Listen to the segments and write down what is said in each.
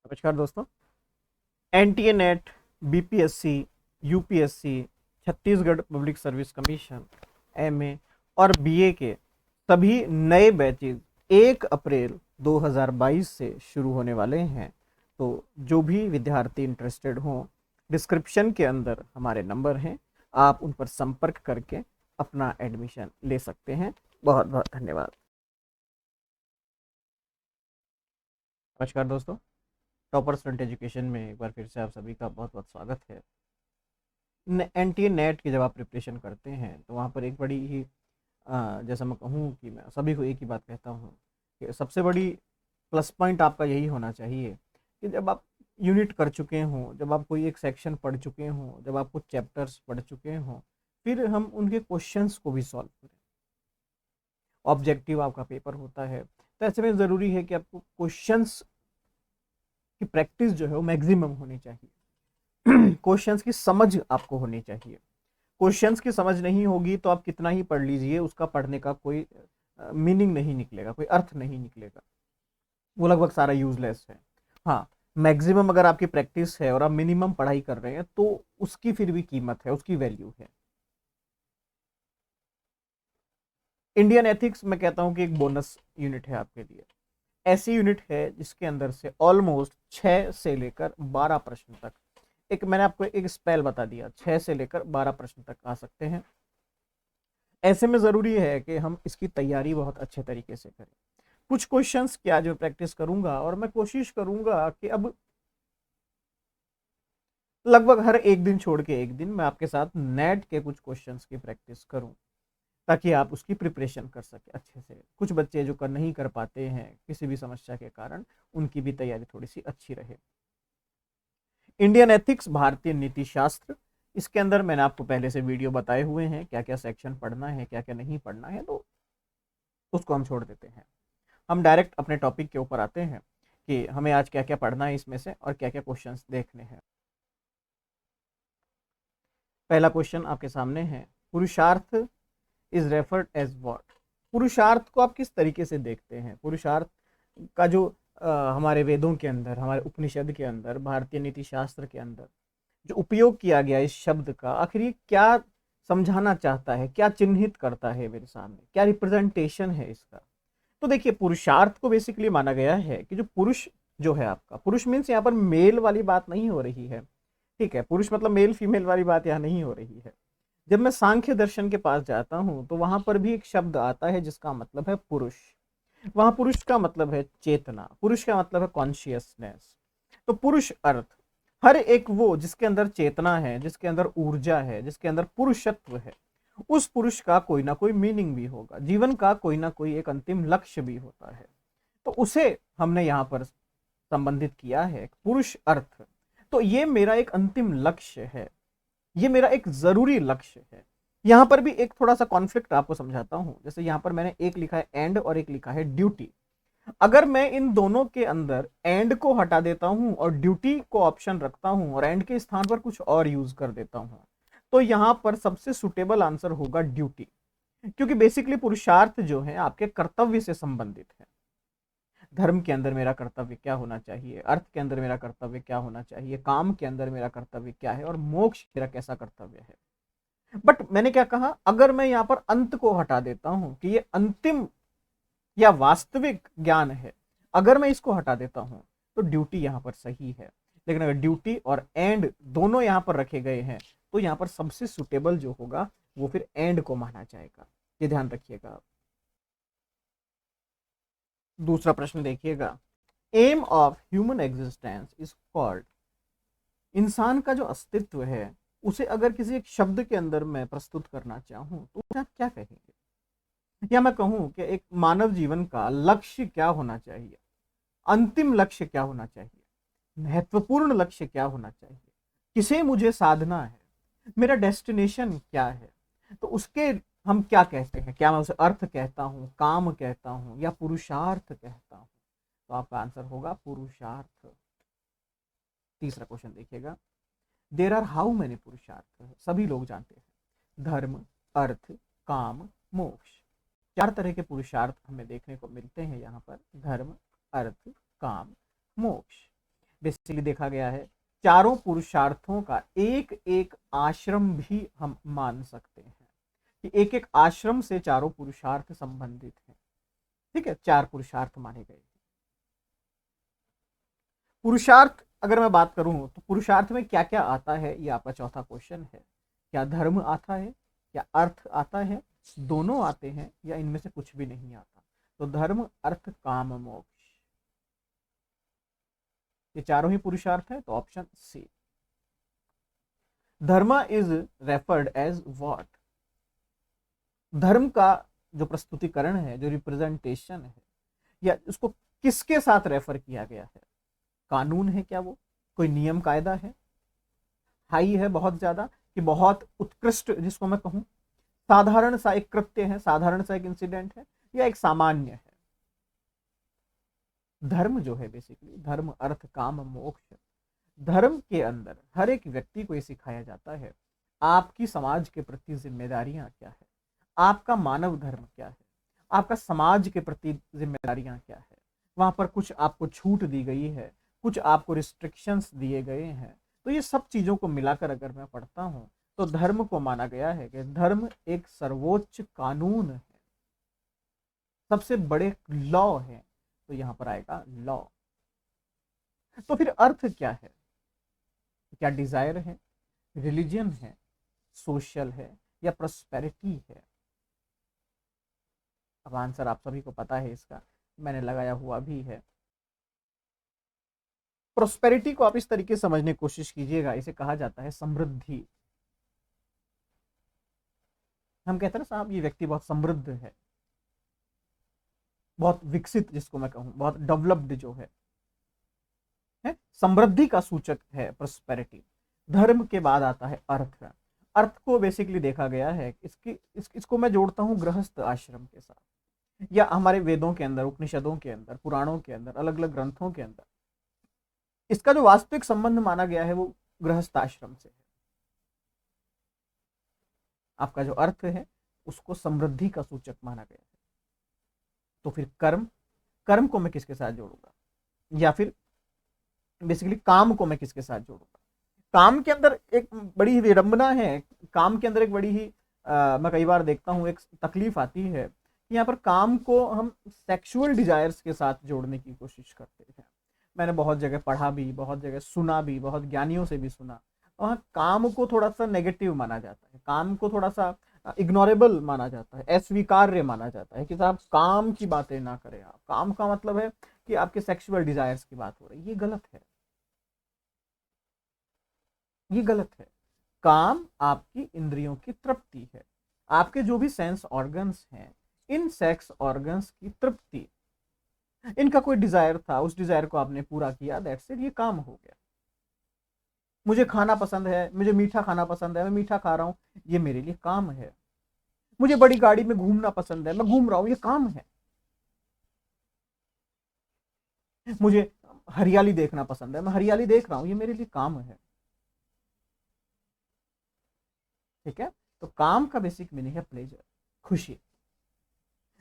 नमस्कार दोस्तों। NTA net, BPSC, UPSC, Chhattisgarh public service commission, MA और बीए के सभी नए बैचेज 1 अप्रैल 2022 से शुरू होने वाले हैं। तो जो भी विद्यार्थी इंटरेस्टेड हों, डिस्क्रिप्शन के अंदर हमारे नंबर हैं, आप उन पर संपर्क करके अपना एडमिशन ले सकते हैं। बहुत बहुत धन्यवाद। नमस्कार दोस्तों, टॉपर स्टूडेंट एजुकेशन में एक बार फिर से आप सभी का बहुत बहुत स्वागत है। एनटीए नेट की जब आप प्रिपरेशन करते हैं तो वहाँ पर एक बड़ी ही जैसा मैं कहूँ कि मैं सभी को एक ही बात कहता हूँ कि सबसे बड़ी प्लस पॉइंट आपका यही होना चाहिए कि जब आप यूनिट कर चुके हों, जब आप कोई एक सेक्शन पढ़ चुके हों, जब आप कुछ चैप्टर्स पढ़ चुके हों, फिर हम उनके क्वेश्चंस को भी सॉल्व करें। ऑब्जेक्टिव आपका पेपर होता है, तो ऐसे में ज़रूरी है कि आपको क्वेश्चंस की प्रैक्टिस जो है वो मैक्सिमम होनी चाहिए। क्वेश्चंस की समझ आपको होनी चाहिए। क्वेश्चंस की समझ नहीं होगी तो आप कितना ही पढ़ लीजिए, उसका पढ़ने का कोई मीनिंग नहीं निकलेगा, कोई अर्थ नहीं निकलेगा, वो लगभग सारा यूजलेस है। हाँ, मैक्सिमम अगर आपकी प्रैक्टिस है और आप मिनिमम पढ़ाई कर रहे हैं तो उसकी फिर भी कीमत है, उसकी वैल्यू है। इंडियन एथिक्स मैं कहता हूं कि एक बोनस यूनिट है आपके लिए। ऐसी यूनिट है जिसके अंदर से ऑलमोस्ट 6 से लेकर 12 प्रश्न तक, एक मैंने आपको एक स्पेल बता दिया, 6 से लेकर 12 प्रश्न तक आ सकते हैं। ऐसे में ज़रूरी है कि हम इसकी तैयारी बहुत अच्छे तरीके से करें। कुछ क्वेश्चंस की आज मैं प्रैक्टिस करूंगा और मैं कोशिश करूंगा कि अब लगभग हर एक दिन छोड़ के एक दिन मैं आपके साथ नेट के कुछ क्वेश्चंस की प्रैक्टिस करूं, ताकि आप उसकी प्रिपरेशन कर सके अच्छे से। कुछ बच्चे जो कर नहीं कर पाते हैं किसी भी समस्या के कारण, उनकी भी तैयारी थोड़ी सी अच्छी रहे। इंडियन एथिक्स, भारतीय नीति शास्त्र, इसके अंदर मैंने आपको पहले से वीडियो बताए हुए हैं क्या क्या सेक्शन पढ़ना है, क्या क्या नहीं पढ़ना है, तो उसको हम छोड़ देते हैं। हम डायरेक्ट अपने टॉपिक के ऊपर आते हैं कि हमें आज क्या क्या पढ़ना है इसमें से और क्या क्या क्वेश्चंस देखने हैं। पहला क्वेश्चन आपके सामने है, पुरुषार्थ इज रेफर्ड एज व्हाट। पुरुषार्थ को आप किस तरीके से देखते हैं? पुरुषार्थ का जो हमारे वेदों के अंदर, हमारे उपनिषद के अंदर, भारतीय नीति शास्त्र के अंदर जो उपयोग किया गया इस शब्द का, आखिर ये क्या समझाना चाहता है, क्या चिन्हित करता है मेरे सामने, क्या रिप्रेजेंटेशन है इसका? तो देखिए, पुरुषार्थ को बेसिकली माना गया है कि जो पुरुष जो है आपका, पुरुष मीन्स यहाँ पर मेल वाली बात नहीं हो रही है, ठीक है? पुरुष मतलब मेल फीमेल वाली बात यहाँ नहीं हो रही है। जब मैं सांख्य दर्शन के पास जाता हूँ तो वहां पर भी एक शब्द आता है जिसका मतलब है पुरुष। वहां पुरुष का मतलब है चेतना, पुरुष का मतलब है कॉन्शियसनेस। तो पुरुष अर्थ हर एक वो जिसके अंदर चेतना है, जिसके अंदर ऊर्जा है, जिसके अंदर पुरुषत्व है, उस पुरुष का कोई ना कोई मीनिंग भी होगा, जीवन का कोई ना कोई एक अंतिम लक्ष्य भी होता है। तो उसे हमने यहाँ पर संबंधित किया है पुरुष अर्थ। तो ये मेरा एक अंतिम लक्ष्य है, ये मेरा एक जरूरी लक्ष्य है। यहां पर भी एक थोड़ा सा कॉन्फ्लिक्ट आपको समझाता हूं। जैसे यहां पर मैंने एक लिखा है एंड और एक लिखा है ड्यूटी। अगर मैं इन दोनों के अंदर एंड को हटा देता हूं और ड्यूटी को ऑप्शन रखता हूं और एंड के स्थान पर कुछ और यूज कर देता हूं, तो यहां पर सबसे सुटेबल आंसर होगा ड्यूटी। क्योंकि बेसिकली पुरुषार्थ जो है आपके कर्तव्य से संबंधित है। धर्म के अंदर मेरा कर्तव्य क्या होना चाहिए, अर्थ के अंदर मेरा कर्तव्य क्या होना चाहिए, काम के अंदर मेरा कर्तव्य क्या है और मोक्ष मेरा कैसा कर्तव्य है। बट मैंने क्या कहा, अगर मैं यहाँ पर अंत को हटा देता हूं कि ये अंतिम या वास्तविक ज्ञान है, अगर मैं इसको हटा देता हूं तो ड्यूटी यहां पर सही है। लेकिन अगर ड्यूटी और एंड दोनों यहां पर रखे गए हैं तो यहां पर सबसे सुटेबल जो होगा वो फिर एंड को माना जाएगा। ये ध्यान रखिएगा आप। दूसरा प्रश्न देखिएगा, aim of human existence is called. इंसान का जो अस्तित्व है उसे अगर किसी एक शब्द के अंदर मैं प्रस्तुत करना चाहूं तो क्या क्या कहेंगे? या मैं कहूं कि एक मानव जीवन का लक्ष्य क्या होना चाहिए, अंतिम लक्ष्य क्या होना चाहिए, महत्वपूर्ण लक्ष्य क्या होना चाहिए, किसे मुझे साधना है, मेरा डेस्टिनेशन क्या है, तो उसके हम क्या कहते हैं? क्या मैं उसे अर्थ कहता हूं, काम कहता हूं या पुरुषार्थ कहता हूं? तो आपका आंसर होगा पुरुषार्थ। तीसरा क्वेश्चन देखिएगा, देर आर हाउ मैनी पुरुषार्थ। सभी लोग जानते हैं धर्म, अर्थ, काम, मोक्ष, 4 तरह के पुरुषार्थ हमें देखने को मिलते हैं यहाँ पर, धर्म, अर्थ, काम, मोक्ष। बेसिकली देखा गया है, चारों पुरुषार्थों का एक एक आश्रम भी हम मान सकते हैं कि एक एक आश्रम से चारों पुरुषार्थ संबंधित हैं। ठीक है, चार पुरुषार्थ माने गए। पुरुषार्थ अगर मैं बात करूं तो पुरुषार्थ में क्या क्या आता है, ये आपका चौथा क्वेश्चन है। क्या धर्म आता है, क्या अर्थ आता है, दोनों आते हैं, या इनमें से कुछ भी नहीं आता? तो धर्म अर्थ काम मोक्ष, ये चारों ही पुरुषार्थ है, तो ऑप्शन सी। धर्म इज रेफर्ड एज व्हाट? धर्म का जो प्रस्तुतिकरण है, जो रिप्रेजेंटेशन है, या उसको किसके साथ रेफर किया गया है? कानून है क्या वो? कोई नियम कायदा है? हाई है बहुत ज्यादा, कि बहुत उत्कृष्ट जिसको मैं कहूं? साधारण सा एक कृत्य है, साधारण सा एक इंसिडेंट है, या एक सामान्य है? धर्म जो है बेसिकली, धर्म अर्थ काम मोक्ष, धर्म के अंदर हर एक व्यक्ति को ये सिखाया जाता है आपकी समाज के प्रति जिम्मेदारियां क्या है, आपका मानव धर्म क्या है, आपका समाज के प्रति जिम्मेदारियां क्या है। वहां पर कुछ आपको छूट दी गई है, कुछ आपको रिस्ट्रिक्शंस दिए गए हैं। तो ये सब चीजों को मिलाकर अगर मैं पढ़ता हूं तो धर्म को माना गया है कि धर्म एक सर्वोच्च कानून है, सबसे बड़े लॉ है। तो यहां पर आएगा लॉ। तो फिर अर्थ क्या है? क्या डिजायर है, रिलीजन है, सोशल है, या प्रोस्पेरिटी है? अब आंसर आप सभी को पता है इसका, मैंने लगाया हुआ भी है। प्रोस्पेरिटी को आप इस तरीके से समझने की कोशिश कीजिएगा, इसे कहा जाता है समृद्धि। हम कहते हैं ना साहब ये व्यक्ति बहुत समृद्ध है, बहुत विकसित, जिसको मैं कहूं बहुत डेवलप्ड जो है समृद्धि का सूचक है प्रोस्पेरिटी। धर्म के बाद आता है अर्थ। अर्थ को बेसिकली देखा गया है, इसको मैं जोड़ता हूं गृहस्थ आश्रम के साथ, या हमारे वेदों के अंदर, उपनिषदों के अंदर, पुराणों के अंदर, अलग अलग ग्रंथों के अंदर इसका जो वास्तविक संबंध माना गया है वो गृहस्थ आश्रम से है। आपका जो अर्थ है उसको समृद्धि का सूचक माना गया है। तो फिर कर्म, कर्म को मैं किसके साथ जोड़ूंगा, या फिर बेसिकली काम को मैं किसके साथ जोड़ूंगा? काम के अंदर एक बड़ी ही विडंबना है, काम के अंदर एक बड़ी ही मैं कई बार देखता हूं एक तकलीफ आती है कि यहाँ पर काम को हम सेक्सुअल डिजायर्स के साथ जोड़ने की कोशिश करते हैं। मैंने बहुत जगह पढ़ा भी, बहुत जगह सुना भी, बहुत ज्ञानियों से भी सुना, वहाँ काम को थोड़ा सा नेगेटिव माना जाता है, काम को थोड़ा सा इग्नोरेबल माना जाता है, अस्वीकार्य माना जाता है कि साहब काम की बातें ना करें आप। काम का मतलब है कि आपके सेक्सुअल डिजायर्स की बात हो रही है, ये गलत है, ये गलत है। काम आपकी इंद्रियों की तृप्ति है, आपके जो भी सेंस ऑर्गन्स हैं, इन सेक्स ऑर्गन्स की तृप्ति, इनका कोई डिजायर था, उस डिजायर को आपने पूरा किया, दैट्स इट, ये काम हो गया। मुझे खाना पसंद है, मुझे मीठा खाना पसंद है, मैं मीठा खा रहा हूं, ये मेरे लिए काम है। मुझे बड़ी गाड़ी में घूमना पसंद है, मैं घूम रहा हूं, ये काम है। मुझे हरियाली देखना पसंद है, मैं हरियाली देख रहा हूं, ये मेरे लिए काम है। ठीक है, तो काम का बेसिक मीनिंग है प्लेजर, खुशी।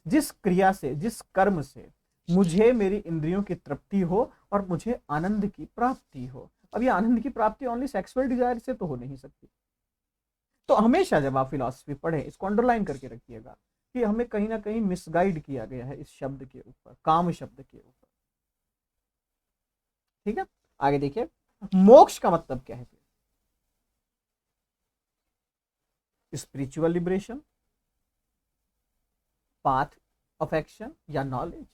जिस क्रिया से, जिस कर्म से मुझे मेरी इंद्रियों की तृप्ति हो और मुझे आनंद की प्राप्ति हो। अब ये आनंद की प्राप्ति ओनली सेक्सुअल डिजायर से तो हो नहीं सकती। तो हमेशा जब आप फिलॉसफी पढ़े, इसको अंडरलाइन करके रखिएगा कि हमें कहीं ना कहीं मिसगाइड किया गया है इस शब्द के ऊपर, काम शब्द के ऊपर। ठीक है, आगे देखिए, मोक्ष का मतलब क्या है? Spiritual liberation, path of action, या नॉलेज?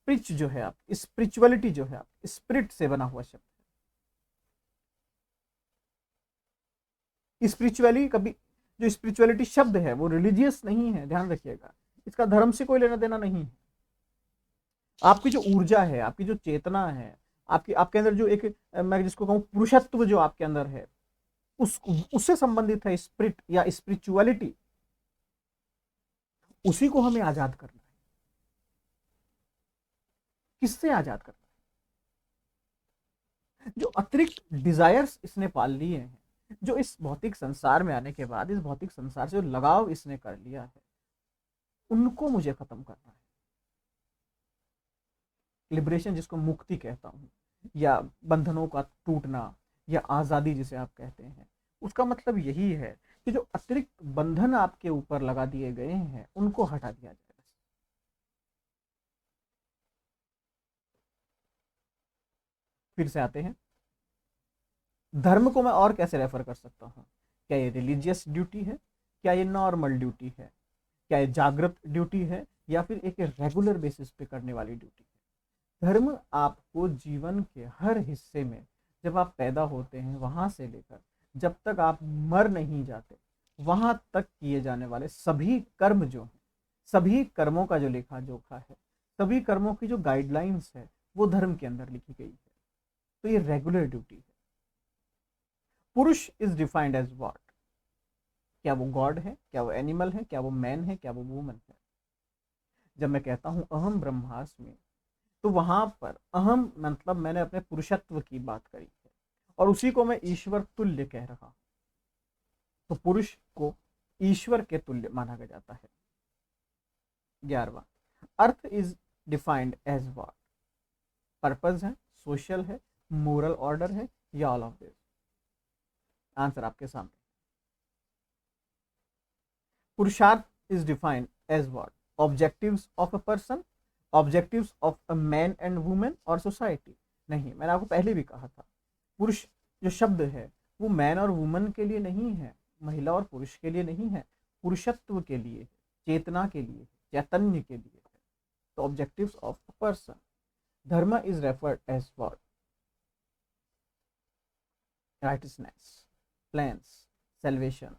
स्पिरिच जो है आप, स्पिरिचुअलिटी जो है आप, स्पिरिट से बना हुआ शब्द है। स्पिरिचुअली कभी, जो स्पिरिचुअलिटी शब्द है वो रिलीजियस नहीं है, ध्यान रखिएगा, इसका धर्म से कोई लेना देना नहीं है। आपकी जो ऊर्जा है, आपकी जो चेतना है, आपकी आपके अंदर जो एक, मैं जिसको कहूँ पुरुषत्व जो आपके अंदर है, उस उससे संबंधित है स्पिरिट या स्पिरिचुअलिटी। उसी को हमें आजाद करना है। किससे आजाद करना है? जो अतिरिक्त डिजायर्स इसने पाल लिए हैं, जो इस भौतिक संसार में आने के बाद इस भौतिक संसार से जो लगाव इसने कर लिया है, उनको मुझे खत्म करना है। लिबरेशन जिसको मुक्ति कहता हूँ, या बंधनों का टूटना, या आज़ादी जिसे आप कहते हैं, उसका मतलब यही है कि जो अतिरिक्त बंधन आपके ऊपर लगा दिए गए हैं उनको हटा दिया जाए। फिर से आते हैं, धर्म को मैं और कैसे रेफर कर सकता हूँ? क्या ये रिलीजियस ड्यूटी है, क्या ये नॉर्मल ड्यूटी है, क्या ये जागृत ड्यूटी है, या फिर एक रेगुलर बेसिस पे करने वाली ड्यूटी है? धर्म आपको जीवन के हर हिस्से में, जब आप पैदा होते हैं वहां से लेकर जब तक आप मर नहीं जाते, वहां तक किए जाने वाले सभी कर्म जो हैं, सभी कर्मों का जो लेखा जोखा है, सभी कर्मों की जो गाइडलाइंस है, वो धर्म के अंदर लिखी गई है। तो ये रेगुलर ड्यूटी है। पुरुष इज डिफाइंड एज व्हाट? क्या वो गॉड है, क्या वो एनिमल है, क्या वो मैन है, क्या वो वुमन है? जब मैं कहता हूं अहम ब्रह्मास्मि, तो वहां पर अहम मतलब मैंने अपने पुरुषत्व की बात करी है, और उसी को मैं ईश्वर तुल्य कह रहा हूं। तो पुरुष को ईश्वर के तुल्य माना गया जाता है। 11वां, अर्थ is defined as what? Purpose है, सोशल है, मोरल ऑर्डर है, या ऑल ऑफ दिस? आंसर आपके सामने। पुरुषार्थ is defined as what? Objectives of a person, objectives of a man and women और सोसाइटी? नहीं, मैंने आपको पहले भी कहा था, पुरुष जो शब्द है वो मैन और वुमन के लिए नहीं है, महिला और पुरुष के लिए नहीं है, पुरुषत्व के लिए, चेतना के लिए, चैतन्य के लिए है। तो objectives of a person. Dharma is referred as what? Righteousness, plans, salvation.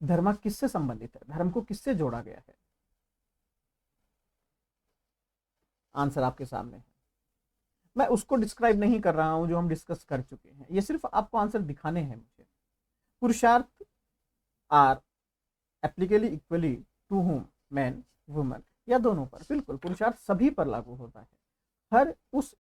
धर्म किससे संबंधित है? धर्म को किससे जोड़ा गया है? आंसर आपके सामने है। मैं उसको डिस्क्राइब नहीं कर रहा हूं जो हम डिस्कस कर चुके हैं, ये सिर्फ आपको आंसर दिखाने हैं मुझे। पुरुषार्थ are applicably equally to whom, man, woman, या दोनों पर? बिल्कुल, पुरुषार्थ सभी पर लागू होता है। हर उस